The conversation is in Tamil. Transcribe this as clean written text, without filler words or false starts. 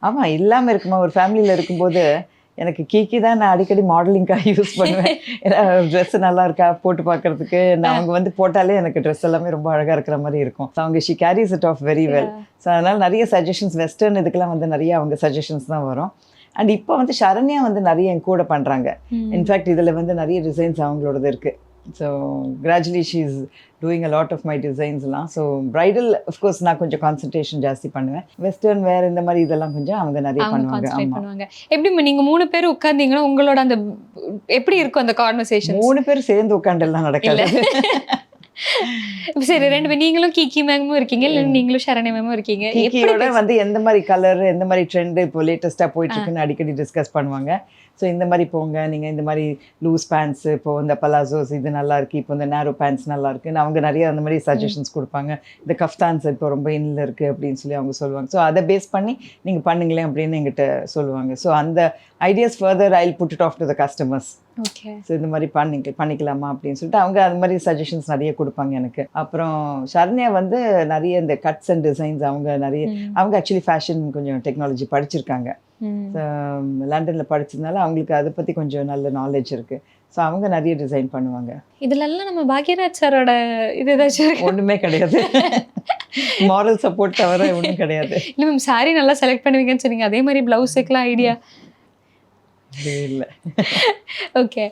ஆமாம், இல்லாமல் இருக்குமா? ஒரு ஃபேமிலியில் இருக்கும்போது எனக்கு கீக்கி தான் நான் அடிக்கடி மாடலிங்காக யூஸ் பண்ணுவேன். ஏன்னா ட்ரெஸ்ஸு நல்லா இருக்கா போட்டு பார்க்கறதுக்கு. நான் அவங்க வந்து போட்டாலே எனக்கு ட்ரெஸ் எல்லாமே ரொம்ப அழகாக இருக்கிற மாதிரி இருக்கும். ஸோ அவங்க she carries it of very well. So அதனால் நிறைய சஜஷன்ஸ் வெஸ்டர்ன் இதுக்கெல்லாம் வந்து நிறைய அவங்க சஜஷன்ஸ் தான் வரும். அண்ட் இப்போ வந்து சரண்யா வந்து நிறைய என் கூட பண்ணுறாங்க. இன்ஃபேக்ட் இதில் வந்து நிறைய டிசைன்ஸ் அவங்களோடது இருக்குது. So gradually she is doing a lot of my டிசைன்ஸ்லாம். ஸோ ப்ரைடல் அஃப்கோர்ஸ் நான் கொஞ்சம் கான்சன்ட்ரேஷன் ஜாஸ்தி பண்ணுவேன். வெஸ்டர்ன் வேறு இந்த மாதிரி இதெல்லாம் கொஞ்சம் அவங்க நிறைய பண்ணுவாங்க. எப்படி நீங்கள் 3 பேர் உட்கார்ந்தீங்கன்னா உங்களோட அந்த எப்படி இருக்கும் அந்த கான்வர்சேஷன்? 3 பேர் சேர்ந்து உட்காண்டெல்லாம் நடக்காது. சரி, 2 பேர் நீங்களும் கீக்கி மேமும் இருக்கீங்க, இல்லை நீங்களும் சரண்யா மேமும் இருக்கீங்க. கீக்கியோட வந்து எந்த மாதிரி கலர், எந்த மாதிரி ட்ரெண்டு இப்போ லேட்டஸ்ட்டாக போயிட்டு இருக்குன்னு அடிக்கடி டிஸ்கஸ் பண்ணுவாங்க. ஸோ இந்த மாதிரி போங்க, நீங்கள் இந்த மாதிரி லூஸ் பேண்ட்ஸு, இப்போது இந்த பலாசோஸ் இது நல்லா இருக்குது, இப்போ இந்த நேரோ பேண்ட்ஸ் நல்லா இருக்குன்னு அவங்க நிறைய அந்த மாதிரி சஜஷன்ஸ் கொடுப்பாங்க. இந்த கஃப்தான்ஸ் இப்போ ரொம்ப இன்னில் இருக்குது அப்படின்னு சொல்லி அவங்க சொல்லுவாங்க. ஸோ அதை பேஸ் பண்ணி நீங்கள் பண்ணுங்களேன் அப்படின்னு எங்கிட்ட சொல்லுவாங்க. ஸோ அந்த ideas further I will put it off to the customers. Okay, so இந்த மாதிரி பண்ணிக்கலாமா அப்படின்னு சொல்லிட்டு அவங்க அந்த மாதிரி சஜஷன்ஸ் நிறைய கொடுப்பாங்க எனக்கு. அப்புறம் சரண்யா வந்து நிறைய இந்த கட்ஸ் அண்ட் டிசைன்ஸ் அவங்க ஆக்சுவலி ஃபேஷன் கொஞ்சம் டெக்னாலஜி படிச்சிருக்காங்க. லண்டனில் படிச்சதுனால அவங்களுக்கு அதை பற்றி கொஞ்சம் நல்ல நாலேஜ் இருக்குது. ஸோ அவங்க நிறைய டிசைன் பண்ணுவாங்க. இதுலெல்லாம் நம்ம பாக்யராஜ் சாரோட இது ஏதாச்சும் ஒன்றுமே கிடையாது. மாரல் சப்போர்ட் தவிர ஒன்றும் கிடையாது. இல்லை மேம், சாரி நல்லா செலக்ட் பண்ணுவீங்கன்னு சொன்னீங்க, அதே மாதிரி ப்ளவுஸுக்கெலாம் ஐடியா இல்லை. ஓகே.